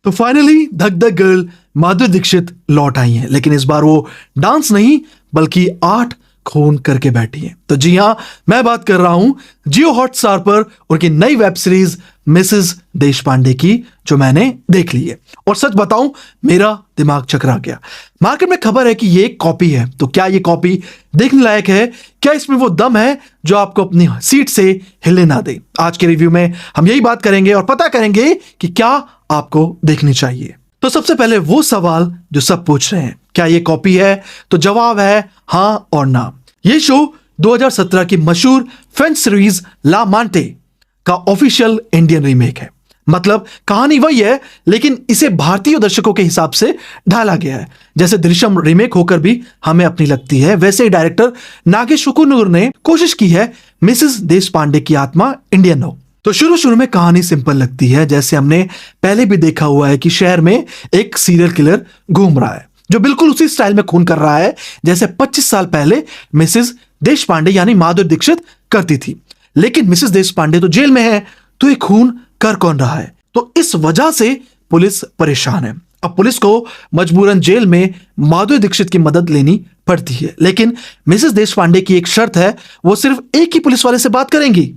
तो फाइनली धक धक गर्ल माधुरी दीक्षित लौट आई हैं, लेकिन इस बार वो डांस नहीं बल्कि 8 खून करके बैठी हैं। तो जी हाँ, मैं बात कर रहा हूं जियो हॉटस्टार पर उनकी नई वेब सीरीज मिसेस देशपांडे की, जो मैंने देख ली है। और सच बताऊं, मेरा दिमाग चकरा गया। मार्केट में खबर है कि ये एक कॉपी है, तो क्या ये कॉपी देखने लायक है? क्या इसमें वो दम है जो आपको अपनी सीट से हिलने ना दे? आज के रिव्यू में हम यही बात करेंगे और पता करेंगे कि क्या आपको देखनी चाहिए। तो सबसे पहले वो सवाल जो सब पूछ रहे हैं, क्या ये कॉपी है? तो जवाब है हाँ और ना। ये शो 2017 की मशहूर फ्रेंच सीरीज ला मांटे का ऑफिशियल इंडियन रीमेक है। मतलब कहानी वही है, लेकिन इसे भारतीय दर्शकों के हिसाब से ढाला गया है। जैसे दृश्यम रीमेक होकर भी हमें अपनी लगती है, वैसे ही डायरेक्टर नागेश कुकुनूर ने कोशिश की है मिसेस देशपांडे की आत्मा इंडियन हो। तो शुरू में कहानी सिंपल लगती है, जैसे हमने पहले भी देखा हुआ है कि शहर में एक सीरियल किलर घूम रहा है जो बिल्कुल उसी स्टाइल में खून कर रहा है जैसे 25 साल पहले मिसेस देशपांडे यानी माधुरी दीक्षित करती थी। लेकिन मिसेस देशपांडे तो जेल में है, तो ये खून कर कौन रहा है? तो इस वजह से पुलिस परेशान है। अब पुलिस को मजबूरन जेल में माधुरी दीक्षित की मदद लेनी पड़ती है, लेकिन मिसेस देशपांडे की एक शर्त है, वो सिर्फ एक ही पुलिस वाले से बात करेंगी।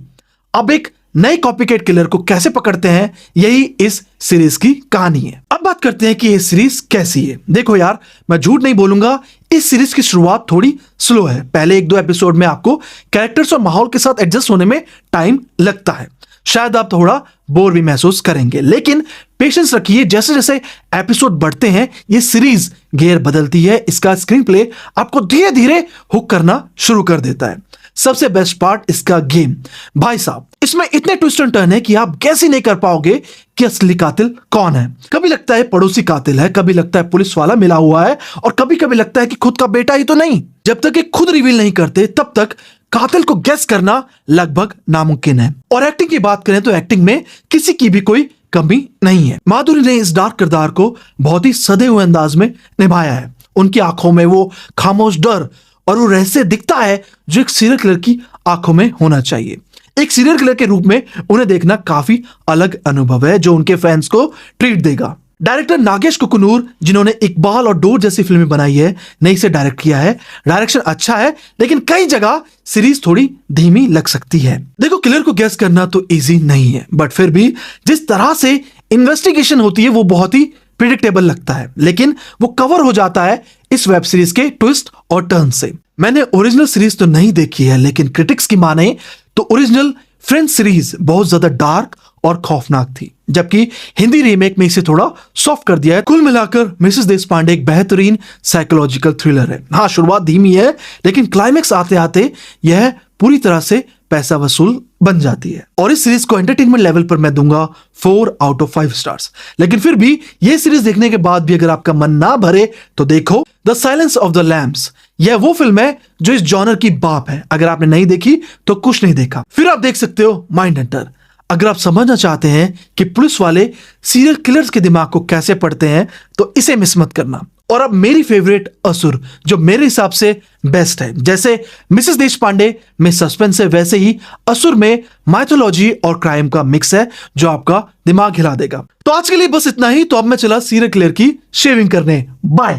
अब एक नए कॉपीकैट किलर को कैसे पकड़ते हैं, यही इस सीरीज की कहानी है। अब बात करते हैं कि ये सीरीज कैसी है। देखो यार, मैं झूठ नहीं बोलूंगा, इस सीरीज की शुरुआत थोड़ी स्लो है। पहले 1-2 एपिसोड में आपको कैरेक्टर्स और माहौल के साथ एडजस्ट होने में टाइम लगता है। शायद आप थोड़ा बोर भी महसूस करेंगे, लेकिन पेशेंस रखिए। जैसे जैसे एपिसोड बढ़ते हैं ये सीरीज गियर बदलती है। इसका स्क्रीन प्ले आपको धीरे धीरे हुक करना शुरू कर देता है। सबसे बेस्ट पार्ट इसका गेम। भाई साहब, इसमें इतने ट्विस्ट एंड टर्न है कि आप गैस ही नहीं कर पाओगे कि असली कातिल कौन है। कभी लगता है पड़ोसी कातिल है, कभी लगता है पुलिस वाला मिला हुआ है, और कभी कभी लगता है कि खुद का बेटा ही तो नहीं। जब तक ये खुद रिवील नहीं करते तब तक कातिल को गैस करना लगभग नामुमकिन है। और एक्टिंग की बात करें तो एक्टिंग में किसी की भी कोई कमी नहीं है। माधुरी ने इस डार्क किरदार को बहुत ही सधे हुए अंदाज में निभाया है। उनकी आंखों में वो खामोश डर और वो रहस्य दिखता है जो एक सीरियल किलर की आंखों में होना चाहिए। एक सीरियल किलर के रूप में उन्हें देखना काफी अलग अनुभव है, जो उनके फैंस को ट्रीट देगा। डायरेक्टर नागेश कुकुनूर, जिन्होंने इकबाल और डोर जैसी फिल्में बनाई है, ने इसे डायरेक्ट किया है। डायरेक्शन अच्छा है, लेकिन कई जगह सीरीज थोड़ी धीमी लग सकती है। देखो, किलर को गेस करना तो इजी नहीं है, बट फिर भी जिस तरह से इन्वेस्टिगेशन होती है वो बहुत ही प्रिडिक्टेबल लगता है, लेकिन वो कवर हो जाता है इस वेब सीरीज के ट्विस्ट और टर्न से। मैंने ओरिजिनल सीरीज तो नहीं देखी है, लेकिन क्रिटिक्स की माने तो ओरिजिनल फ्रेंच सीरीज बहुत ज्यादा डार्क और खौफनाक थी, जबकि हिंदी रीमेक में इसे थोड़ा सॉफ्ट कर दिया है। कुल मिलाकर मिसेस देशपांडे एक बेहतरीन साइकोलॉजिकल थ्रिलर है। हाँ, शुरुआत धीमी है, लेकिन क्लाइमेक्स आते आते यह पूरी तरह से पैसा वसूल बन जाती है। और इस सीरीज को एंटरटेनमेंट लेवल पर मैं दूंगा 4 आउट ऑफ 5 स्टार्स। लेकिन फिर भी ये सीरीज देखने के बाद भी अगर आपका मन ना भरे तो देखो the silence of the lambs. यह वो फिल्म है जो इस जॉनर की बाप है। अगर आपने नहीं देखी तो कुछ नहीं देखा। फिर आप देख सकते हो माइंड हंटर। अगर आप समझना चाहते हैं कि पुलिस वाले सीरियल किलर्स के दिमाग को कैसे पढ़ते हैं तो इसे मिस मत करना। और अब मेरी फेवरेट असुर, जो मेरे हिसाब से बेस्ट है। जैसे मिसेस देशपांडे में सस्पेंस है, वैसे ही असुर में माइथोलॉजी और क्राइम का मिक्स है जो आपका दिमाग हिला देगा। तो आज के लिए बस इतना ही। तो अब मैं चला सीरियल किलर की शेविंग करने। बाय।